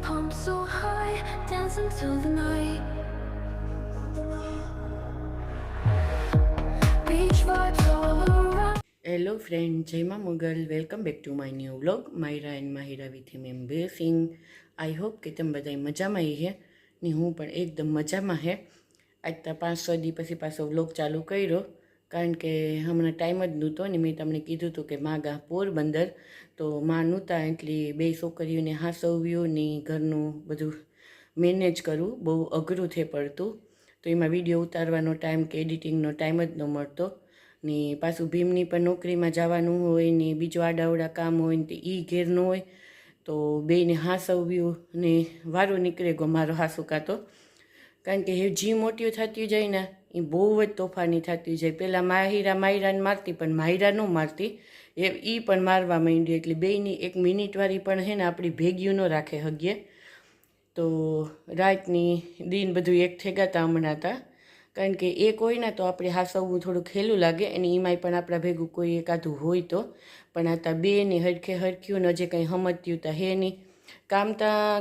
pumped so high, dancing till the night. Beach vibes all around. Hello friend, જય માં મુગલ. Welcome back to my new vlog Myra and Mahira with him એમ બેસિંગ. I hope કે તમે બધા મજામાં હે ને હું પણ એકદમ મજામાં હે. આજ તો 5-6 દી પછી પાછો વ્લોગ ચાલુ કર્યો, કારણ કે હમણાં ટાઈમ જ નહોતો ને મેં તમને કીધું હતું કે માગા પોરબંદર, તો માં નહોતા એટલે બે છોકરીઓને હાસવ્યું ને ઘરનું બધું મેનેજ કરવું બહુ અઘરું થઈ પડતું, તો એમાં વિડીયો ઉતારવાનો ટાઈમ કે એડિટિંગનો ટાઈમ જ ન મળતો. ને પાછું ભીમની પણ નોકરીમાં જવાનું હોય ને બીજું આડાવડા કામ હોય ને એ ઘેર ન હોય, તો બેયને હાસવ્યું ને વારો નીકળે ગયો મારો હાસુ કાતો. કારણ કે જી મોટી થતી જાય ને એ બહુ જ તોફાની થતી જાય. પહેલાં માયરાને મારતી પણ માયરા ન મારતી, એ પણ મારવા માંડી, એટલે બેયની એક મિનિટવાળી પણ હે ને આપણી ભેગ્યું ન રાખે હગીએ. તો રાતની દિન બધું એક થઈ ગયા હમણાં હતા, કારણ કે એક હોય ને તો આપણે હાસવવું થોડુંક હેલું લાગે, અને એમાંય પણ આપણા ભેગું કોઈ એકાદું હોય તો. પણ આ તા બે ને હરખ્યું ને હજે કંઈ સમજ્યું તા હે નહીં.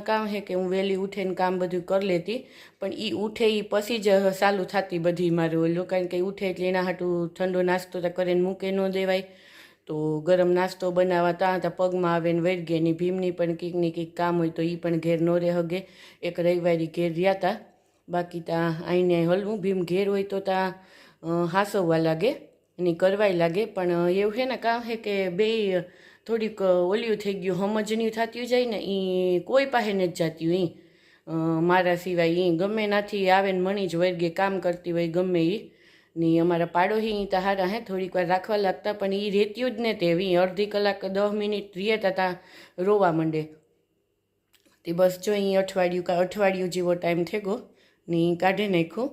કામ હે કે હું વહેલી ઉઠીને કામ બધું કરી લેતી, પણ એ ઉઠે એ પછી જ ચાલુ થતી બધી મારું ઓલું, કારણ કે ઉઠે એટલે એના હાટું ઠંડો નાસ્તો તો કરીને મૂકે ન દેવાય, તો ગરમ નાસ્તો બનાવવા ત્યાં પગમાં આવે ને વળગે ને. ભીમની પણ કંઈક ને કંઈક કામ હોય તો એ પણ ઘેર ન રહે હગે. એક રવિવારી ઘેર રહ્યા હતા, બાકી ત્યાં આઈને હલવું. ભીમ ઘેર હોય તો ત્યાં હાસવવા લાગે અને કરવાય લાગે, પણ એવું છે ને કામ છે કે બે થોડીક ઓલિયું થઈ ગયું, સમજણ્યું થતું જાય ને એ કોઈ પાસે નથી જતી હોય. મારા સિવાય એ ગમે નાથી આવે ને મણી જ વર્ગે કામ કરતી હોય ગમે એ. ને અમારા પાડોશી તો હારા હે થોડીક વાર રાખવા લાગતા, પણ એ રહેતું જ ને તેવી અડધી કલાક 10 મિનિટ રહીએ ત્યાં રોવા માંડે. તે બસ જો અહીં અઠવાડિયું જેવો ટાઈમ થઈ ગયો ને કાઢી નાખ્યું.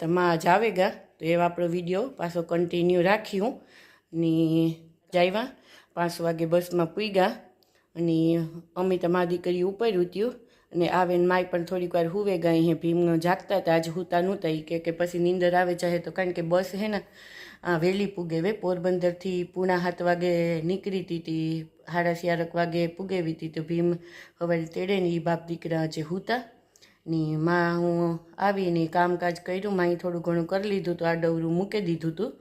તો માં જ આવે ગા, તો એવા આપણો વિડીયો પાછો કન્ટિન્યુ રાખ્યું ને જાવ્યા. 5 વાગે બસમાં પૂગ્યા અને અમે તો મા દીકરી ઉપર ઉત્યું, અને આવે ને માય પણ થોડીક વાર હુવે ગયા. અહીંયા ભીમનો જાગતા હતા, આજે હુતા નહોતા એ કે પછી નીંદર આવે ચાહે તો, કારણ કે બસ હે ને વહેલી પૂગે વે. પોરબંદરથી પૂણા 7 વાગે નીકળી હતી, 4:30 વાગે પૂગેવી હતી. તો ભીમ હવે તેડે ને એ બાપ દીકરા જે હુતા ને માં હું આવીને કામકાજ કર્યું. માએ થોડું ઘણું કરી લીધું તો આ ડવરું મૂકી દીધું હતું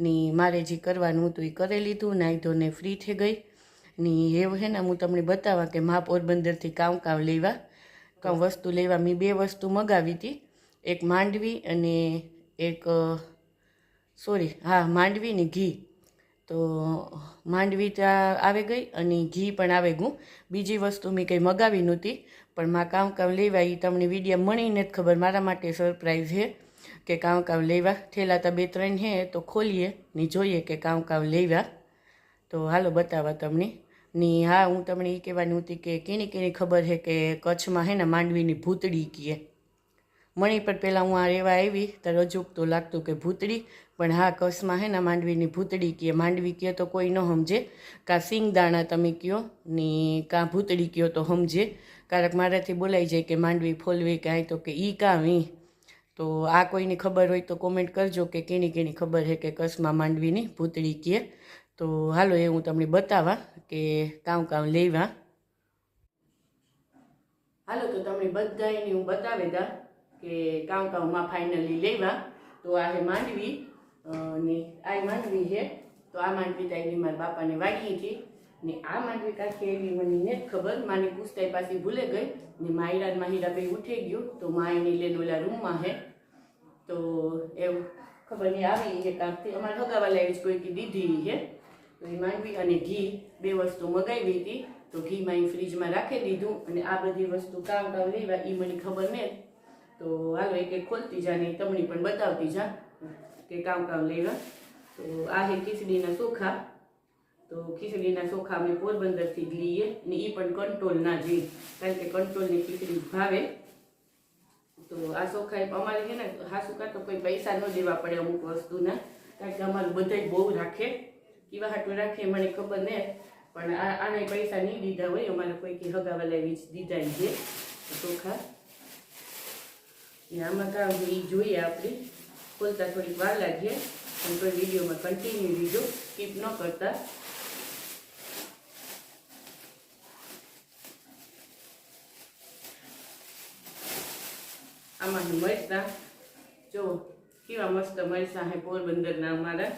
ને મારે જે કરવાનું હતું એ કરી લીધું. નાહી ધોને ફ્રી થઈ ગઈ ને એવું છે ને હું તમને બતાવવા કે મા પોરબંદરથી કામ લેવા વસ્તુ લેવા. મેં 2 વસ્તુ મગાવી હતી, એક માંડવી અને એક માંડવી ને ઘી. તો માંડવી ત્યાં આવી ગઈ અને ઘી પણ આવી ગયું. બીજી વસ્તુ મેં કંઈ મગાવી નહોતી, પણ માં કામ લેવા એ તમને વિડીયો મળીને જ ખબર. મારા માટે સરપ્રાઈઝ છે કે કામ લેવા. થેલા તો 2-3 છે, તો ખોલીએ ને જોઈએ કે કામ લેવા. તો હાલો બતાવવા તમને. ને હા, હું તમને એ કહેવાની હતી કે કેની ખબર છે કે કચ્છમાં હે ને માંડવીની ભૂતળી કહે. મણી પર પહેલાં હું આ રહેવા આવી તો રજૂક તો લાગતું કે ભૂતળી, પણ હા કચ્છમાં હે ને માંડવીની ભૂતળી કહે. માંડવી કહે તો કોઈ ન સમજે, કાં સિંગદાણા તમે કહો ને કાં ભૂતળી કહો તો સમજે. ક્યારેક મારાથી બોલાઈ જાય કે માંડવી ફોલવી કાંઈ, તો કે ઈ કાં વી. તો આ કોઈની ખબર હોય તો કોમેન્ટ કરજો કે કેની ખબર છે કે કચ્છમાં માંડવીની ભૂતળી કહે. તો હાલો એ હું તમને બતાવવા કે કામ લેવા. હાલો તો તમને બધાને હું બતાવી દા કે કામમાં ફાઇનલી લેવા. તો આ છે માંડવી ને આ માંડવી છે. તો આ માંડવી તાઈ મારા બાપાને વાગી હતી ને આ માંડવી કાંઈ એવી મને નથી ખબર. માની પૂછતા પાછી ભૂલે ગઈ ને માહિરા બે ઉઠી ગયું. તો મા એની લઈને ઓલા રૂમમાં હે, તો એવું ખબર નહીં આવી છે કાંકથી. અમારે હગાવાલા એવી જ કોઈ દીધી છે. તો એ માંડવી અને ઘી 2 વસ્તુ મગાવી હતી, તો ઘીમાં એ ફ્રીજમાં રાખી દીધું. અને આ બધી વસ્તુ કામ લેવા એ મને ખબર નહીં. તો હાલો એક ખોલતી જા ને તમને પણ બતાવતી જા કે કામ લેવા. તો આ છે ખીચડીના ચોખા. તો ખીચડીના ચોખા અમે પોરબંદરથી જ લઈએ ને એ પણ કંટ્રોલના જઈ, કારણ કે કંટ્રોલની ખીચડી ભાવે. તો આ ચોખા અમારે છે ને હાસુ કાં તો કોઈ પૈસા ન દેવા પડે અમુક વસ્તુના, કારણ કે અમારું બધાય બહુ રાખે. કેવા હાટું રાખે મને ખબર નહીં, પણ આને પૈસા નહીં દીધા હોય. અમારે કોઈ કે હગાવાલા એવી જ દીધા છે ચોખા. ને આમાં કામ એ જોઈએ આપણે ખોલતા થોડીક વાર લાગીએ, પણ કોઈ વિડીયોમાં કન્ટિન્યુ લીધો, સ્કીપ ન કરતા. આમાં મરચાં જો કેવા મસ્ત મરચાં હે પોરબંદરના અમારા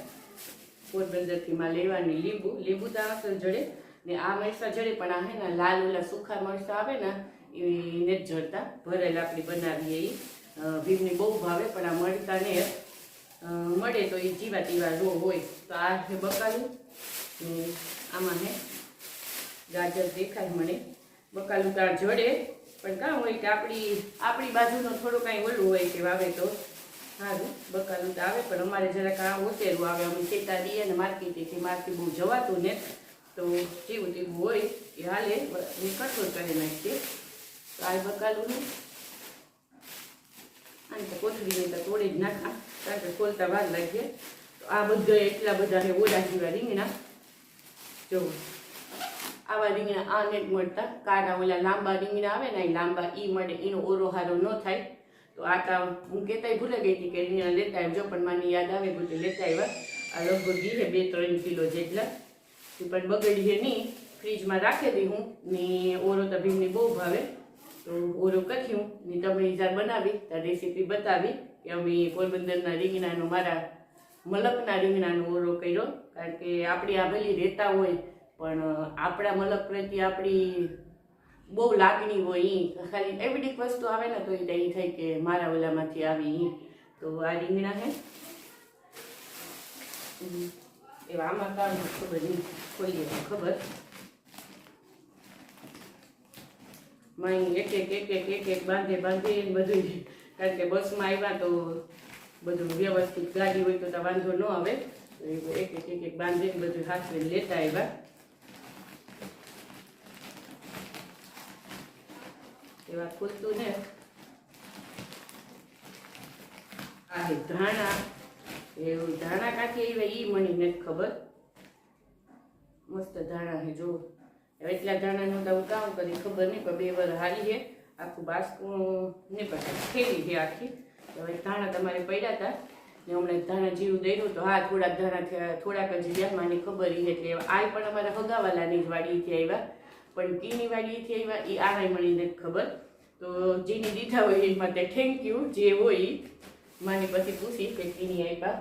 પોરબંદરથી માં લેવાની લીંબુ તો આવશે જડે ને આ મરચાં જડે પણ આ હે ને લાલ ઓલા સૂખા મરચાં આવે ને એ ને જ જડતા ભરેલ આપણી બનાવીએ એ ભીમને બહુ ભાવે પણ આ મરચાં ને મળે તો એ જીવા તીવા રો હોય તો આ હે બકાલું ને આમાં હે ગાજર દેખાય મને બકાલું તો આ જડે પણ કાં હોય કે આપણી બાજુનો થોડો કાંઈ ઓલું હોય કે વાવે તો સારું બકાલું તો આવે પણ અમારે જરાક આ ઓતેરું આવે અમે ખેતા દઈએ ને માર્કેટેથી માર્કેટ બહુ જવાતું ને તો જેવું તેવું હોય એ હાલે એ કઠોળ કરી નાખીએ તો આ બકાલું આને તો કોથળીને તો તોડી જ નાખા કારણ કે ખોલતા વાર લાગીએ તો આ બધા એટલા બધા હે ઓલા જેવા રીંગણા જો આવા રીંગણા આ ને જ મળતા કાળા ઓલા લાંબા રીંગણા આવે ને એ લાંબા એ મળે એનો ઓરો હારો ન થાય તો આટા હું કહેતાય ભૂલે ગઈ હતી કે રીંગણા લેતા આવજો પણ મને યાદ આવે બધું લેતા આવ્યા આ લગભગ હે 2-3 કિલો જેટલા પણ બગડી છે નહીં ફ્રીજમાં રાખી દી હું ને ઓરો તો ભીમને બહુ ભાવે તો ઓરો કર્યું ને તમે જ્યારે બનાવી ત્યારે રેસીપી બતાવી કે અમે પોરબંદરના રીંગણાનો મારા મલકના રીંગણાનો ઓરો કર્યો કારણ કે આપણે આ ભલી રહેતા હોય પણ આપણા મલક પ્રત્યે આપણી બહુ લાગણી હોય એ ખાલી એવડીક વસ્તુ આવે ને તો એ દહીં થાય કે મારા ઓલામાંથી આવી તો આ રીંગણા હે એવા આમાં કામ ખબર નહીં ખોલીએ ખબર માઈ એક બાંધે બધું કારણ કે બસમાં આવ્યા તો બધું વ્યવસ્થિત ગાડી હોય તો વાંધો ન આવે એક બાંધીને બધું હાથમાં લેતા આવ્યા એવા ખુલતું ને આ ધાણા એવું ધાણા કાંથી આવ્યા એ મને નથી ખબર મસ્ત ધાણા હે જો એટલા ધાણાનું તો હું કામ કરી ખબર નહીં પણ 2 વાર હારી છે આખું બાસકું ને પછી ખેડી છે આખી હવે ધાણા તમારે પડ્યા હતા ને હમણાં ધાણા જીરું દઈનું તો હા થોડાક ધાણા થયા થોડાક જ રહ્યા મને ખબર એટલે આ પણ અમારા હગાવાલાની જ વાડીથી આવ્યા પણ કીની વાડીથી આવ્યા એ આનાય મળીને ખબર તો જેની દીધા હોય એ માટે થેન્ક યુ જે હોય માની પછી પૂછી કે કીની આપ્યા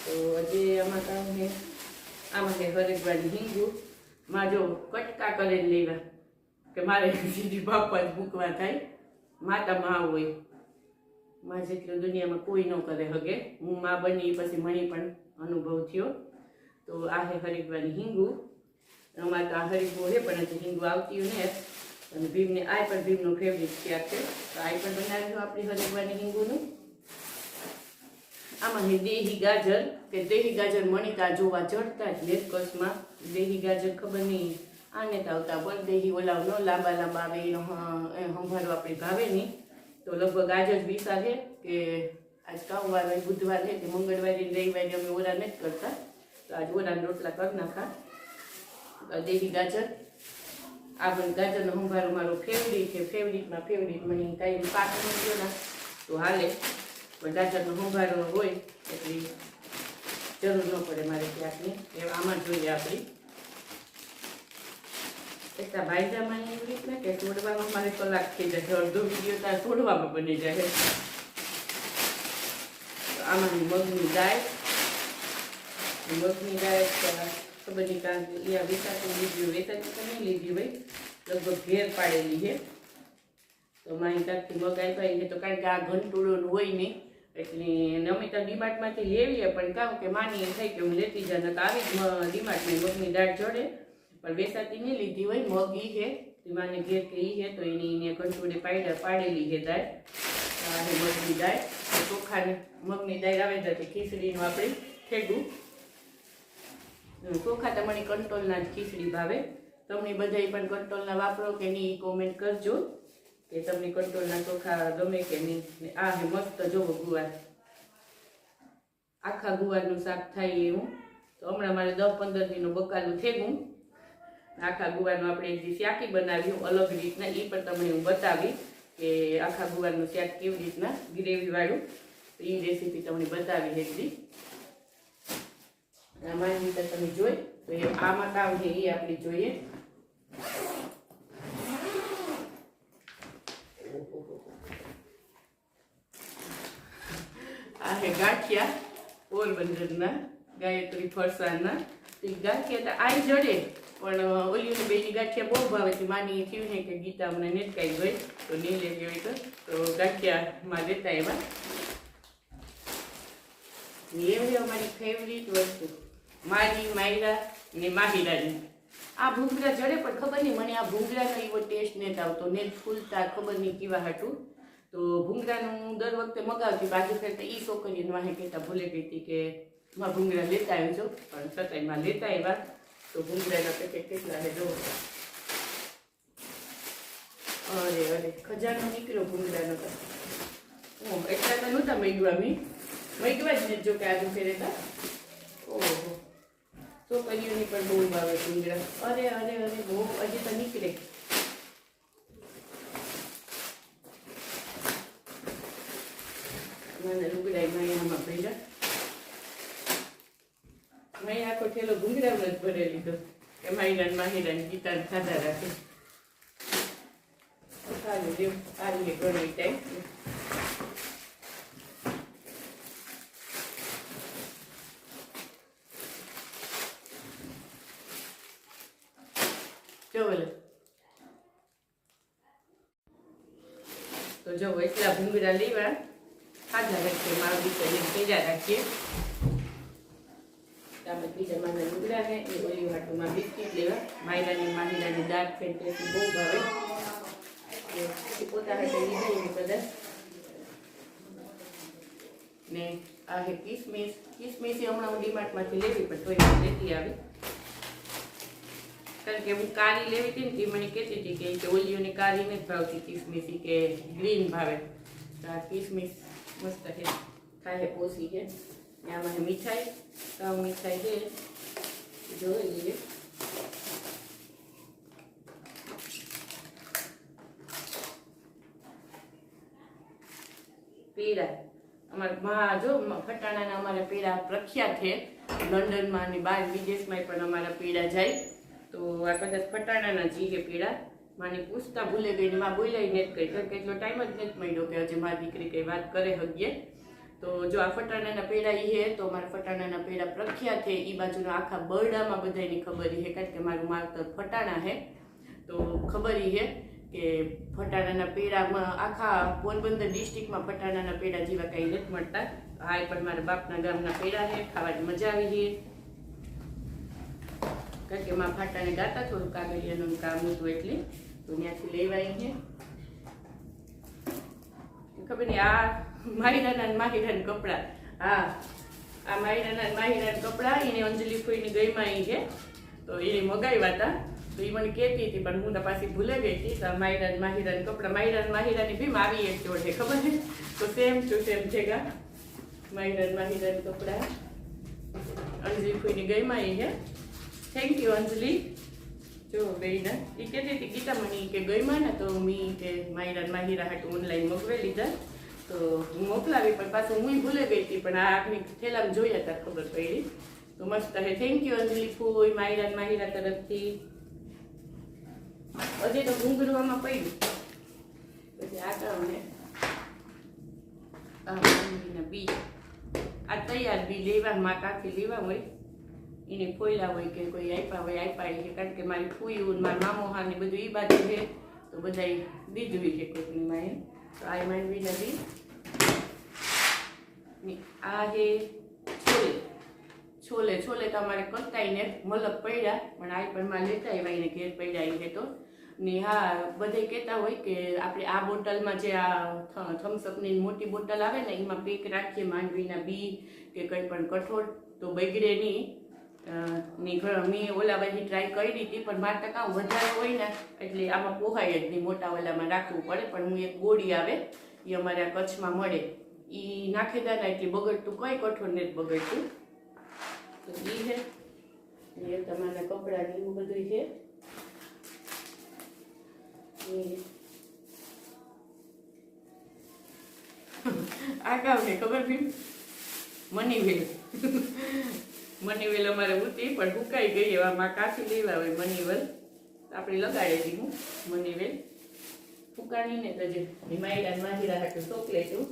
તો હજી આમાં કામ છે આમાં કે હરેકવાળી હિંગુ માં જો કટકા કરીને લેવા કે મારે સીધી બાપા જ મૂકવા થાય માતા માં હોય માં જેટલું દુનિયામાં કોઈ ન કરે હગે હું માં બની પછી મને પણ અનુભવ થયો તો આ હે હરેકવાળી હિંગુ અમારે તો આ હરીગું છે પણ હજી હિંગુ આવતી ને અને ભીમને આ પણ ભીમનું ફેવરિટ શાક છે તો આ પણ બનાવ્યું આપણી હરેકવાળી હિંગુનું આમાં હે દેહી ગાજર કે દેહી ગાજર મણીતા જોવા ચડતા જ લેટકસમાં દેહી ગાજર ખબર નહીં આને તો આવતા પણ દેહી ઓલા ન લાંબા આવે એનો સંભાળો આપણે ભાવે નહીં તો લગભગ આજ જ વિચાર છે કે આજ કામવાર હોય બુધવાર છે કે મંગળવારે રવિવારે અમે ઓરા નથી કરતા તો આજ ઓરાના રોટલા કરી નાખા દેહી ગાજર આ પણ ગાજરનો સંભારો મારો ફેવરિટ છે ફેવરિટમાં ફેવરિટ મને કાંઈ પાક મૂક્યો ના તો હાલે પણ ગાજરનો સંભારો હોય એટલી જરૂર ન પડે મારે ત્યાંની એ આમાં જોઈએ આપણી એટલા ભાઈજામાં એવી રીતના કે તોડવામાં મારે કલાક થઈ જાય અડધો વિડીયો ત્યાં તોડવામાં બની જાય આમાંની મગની દાળ ખબર નહીં કારણ કે એ વેચાતું લીધી વેચાતું તો નહીં લીધી ભાઈ લગભગ ઘેર પાડેલી છે તો મારી ત્યાંથી મગ આપ્યા છે તો કારણ કે આ ઘંટુડોનું હોય નહીં એટલે અમે તો ડીમાર્ટમાંથી લેવીએ પણ કામ કે માની થાય કે હું લેતી જાય તો આવી જ ડીમાર્ટની મગની દાળ જોડે પણ વેચાતી નહીં લીધી હોય મગ ઈ છે માને ઘેર કે ઈ છે તો એની ઘંટુડે પાડેલી છે દાળ આ મગની દાળ ચોખાની મગની દાળ આવે તો ખીચડીનું આપણે ઠેગું ચોખા તમારી કંટ્રોલના જ ખીચડી ભાવે તમને બધાય પણ કંટ્રોલના વાપરો કે નહીં કોમેન્ટ કરજો કે તમને કંટ્રોલના ચોખા ગમે કે નહીં આ હે મસ્ત જોવો ગુવાર આખા ગુવારનું શાક થાય એવું તો હમણાં મારે 10-15 દીનું બકાલું થેગું આખા ગુવારનું આપણે એક દી શાકી બનાવ્યું અલગ રીતના એ પણ તમને હું બતાવી કે આખા ગુવારનું શાક કેવી રીતના ગ્રેવીવાળું તો એ રેસીપી તમને બતાવી એક દી આમાં રીતે તમે જોઈ તો એ આમાં કામ છે એ આપણે જોઈએ આ હે ગાંઠિયા પોરબંદરના ગાયત્રી ફરસાણના તે ગાંઠિયા તો આઈ જડે પણ ઓલીઓની બેની ગાંઠિયા બહુ ભાવે છે. માની થયું ને કે ગીતા અમને નેટકાઈ ગઈ તો નહીં લેવી હોય તો ગાંઠિયામાં લેતા એવા એવી અમારી ફેવરિટ વસ્તુ મારી માયરા ને માહિરાની. આ ભૂંગળા જડે પણ ખબર નહીં મને આ ભૂંગળાનો એવો ટેસ્ટ નથી આવતો ને ફૂલતા ખબર નહીં કેવા હાટું. તો ભૂંગળાનું દર વખતે મગાવતી બાજુ ફેરતા એ છોકરીને વાહે કહેતા ભૂલે ગઈ હતી કે માં ભૂંગળા લેતા આવજો પણ છતાંય માં લેતા આવ્યા. તો ભૂંગળાના પેકેટ કેટલા છે જો. અરે અરે ખજાનો નીકળ્યો ભૂંગળાનો તો. એટલા તો નહોતા મેગવા મેગવા જ નથી જો કે આજુ ફેરેતા. ઓહો છોકરીઓની પણ બહુ ભાવે ભૂંગળા. અરે અરે અરે બહુ હજી તો નીકળે. મને લુગડાઈ મહિનામાં પહેલા મેં આખો ઠેલો ભૂંગળામાં જ ભરી લીધો કે માહિરાન માહિરાન ગીતાને ખાધા રાખે. સારું દેવ આવીએ ઘણી ટાઈમ. જો બોલે તો જો એટલા ભૂંગળા લેવા ખાધા રાખીએ મારા દીકરીને ભેજા રાખીએ. આપણે બીજા માના લુગડા છે એ ઓલી વાટોમાં બિસ્કીટ લેવા. માયરાની માહિરાની દાળ ફેંટેથી બહુ ભાવે પોતા હાટે લીધા એને કદાચ. ને આ હે કિસમિસ. કિસમિસ હમણાં હું ડીમાર્ટમાંથી લેવી પણ તોય લેતી આવી કારણ કે હું કારી લેવી હતી ને તે મને કહેતી હતી કે ઓલીઓની કારી નથી ભાવતી કિસમિસ કે ગ્રીન ભાવે. તો આ કિસમિસ મસ્ત છે ખાય પોસી છે. આમાં મીઠાઈ કામ મીઠાઈ છે જોઈ લઈએ. પેડા અમારા જો ફટાણાના અમારા પેડા પ્રખ્યાત છે લંડનમાં અને બહાર વિદેશમાં પણ અમારા પેડા જાય. તો આ કદાચ ફટાણાના જી કે પેડા માને પૂછતા ભૂલે ગઈ ને માં બોલાઈ નથી ગઈ કારણ કે એટલો ટાઈમ જ નથી મળ્યો કે હજી મારી દીકરી કઈ વાત કરે હગીએ. તો જો આ ફટાણાના પેડા એ છે તો મારા ફટાણાના પેડા પ્રખ્યાત છે. એ બાજુના આખા બરડામાં બધાની ખબર છે કારણ કે મારું માવતર ફટાણા છે તો ખબર છે કે ફટાણાના પેડામાં આખા પોરબંદર ડિસ્ટ્રિક્ટમાં ફટાણાના પેડા જેવા કંઈ નથી મળતા. આ પણ મારા બાપના ગામના પેડા છે ખાવાની મજા આવી છે કારણ કે માં ફાટાને ગાતા થોડું કાગળિયાનું કામ હતું એટલે તો ત્યાંથી લેવાય છે. ખબર નહીં આ માહિરાના માહિરાના કપડાં. હા આ માહિરાના માહિરાના કપડાં એને અંજલિ ફોઈની ગઈમાં એ છે તો એને મગાવ્યા હતા તો એ મને કહેતી હતી પણ હું તો પાછી ભૂલે ગઈ હતી. તો માહિરાના કપડાં માહિરાની ભીમ આવી એક જોડે ખબર છે તો સેમ ટુ સેમ છે માહિરાના કપડાં અંજલિ ફોઈની ગઈમાં એ છે. થેન્ક યુ અંજલિ. જો બેના એ કહેતી હતી ગીતા મને કે ગઈમાં ને તો મેં કે માહિરા હાટું ઓનલાઈન મોકવી લીધા તો હું મોકલાવી પણ પાછું હું ભૂલે ગઈ હતી પણ આ આપની થેલામાં જોયા હતા ખબર પડી તો મસ્ત છે. થેન્ક યુ અંજલિ ફૂઈ માહિરા તરફથી. હજી તો ઘૂંઘરવામાં પડ્યું પછી આ કારણે બી આ તૈયાર બી લેવા માં કાથી લેવા હોય એને ફોયલા હોય કે કોઈ આપ્યા છે કારણ કે મારી ફૂયું મારા મામો ને બધું એ બાજુ છે તો બધા દીધું છે કોઈકની માએ. તો આ માંડવીના બી આ છે છોલે છોલે તો અમારે કરતાઈને મલક પડ્યા પણ આ પણ માં લેતા આવ્યા એને ઘેર પડ્યા છે તો ને. હા બધે કહેતા હોય કે આપણે આ બોટલમાં જે આ થમ્સઅપની મોટી બોટલ આવે ને એમાં પેક રાખીએ માંડવીના બી કે કંઈ પણ કઠોળ તો બગડે નહીં. મેં ઓલા બધી ટ્રાય કરી હતી પણ મારે ટકા વધારે હોય ને એટલે આમાં પોહાય જ નહીં મોટા ઓલામાં રાખવું પડે. પણ હું એક ગોળી આવે એ અમારે આ કચ્છમાં મળે એ નાખી દેતા એટલે બગડતું કંઈ કઠોળ નથી બગડતું. તો એ છે એ તમારા કપડાં ને એવું બધું છે. આ કામ ને ખબર ભી મનીવેલ અમારે ઉતી પણ હુકાઈ ગઈ એવામાં કાચી લેવા હોય મનીવેલ આપણે લગાડી દીધું મનીવેલ ફૂકાણી ને તો જે માહિરા હાટું ચોકલેટું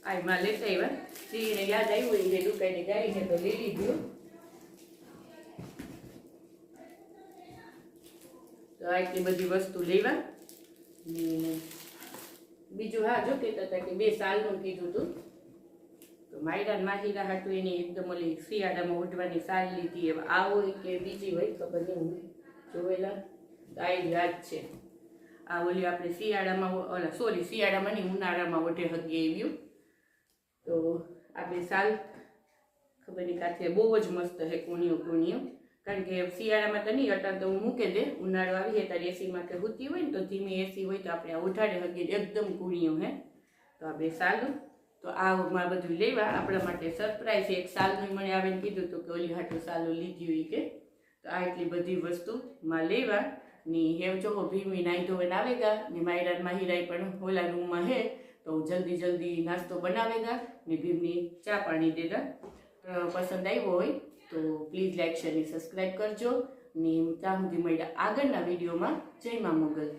આ માં લેતા આવ્યા સિંહને યાદ આવ્યું એ દુકાને ગાઈને તો લઈ લીધું. તો આટલી બધી વસ્તુ લેવા. બીજું હા જો કહેતા હતા કે 2 સાલનું કીધું હતું તો માયરા માહીરા હાટું એની એકદમ ઓલી શિયાળામાં ઓઢવાની સાલ લીધી. હવે આ હોય કે બીજી હોય ખબર નહીં, જોવેલા આ યાદ છે. આ ઓલી આપણે શિયાળામાં શિયાળામાં નહીં ઉનાળામાં ઓઢે હગી આવ્યું. તો આ 2 સાલ ખબર નહીં કાંઠે બહુ જ મસ્ત છે, કુણિયું. કારણ કે શિયાળામાં તો નહીં અટાણ તો હું મૂકે દે, ઉનાળો આવીએ ત્યારે એસીમાં કે હુતી હોય ને તો ધીમી એસી હોય તો આપણે આ ઉઠાડે હગીએ એકદમ કુણિયું હે. તો આ 2 સાલું તો આમાં બધું લેવા આપણા માટે સરપ્રાઈઝ. 1 સાલનું મને આવીને કીધું હતું કે ઓલી હાટું સાલું લીધી હોય કે. તો આ એટલી બધી વસ્તુમાં લેવા ની હેવ જો ભીમી નાઈ ધોઈને આવેગા ને માયરા માહીરાઈ પણ ઓલા રૂમમાં હે તો જલ્દી નાસ્તો બનાવેગા ને ભીમની ચા પાણી દેગા. પસંદ આવ્યો હોય તો પ્લીઝ લાઈક શેર ને સબસ્ક્રાઈબ કરજો ને ત્યાં સુધી મળ્યા આગળના વિડીયોમાં. જય મા મોગલ.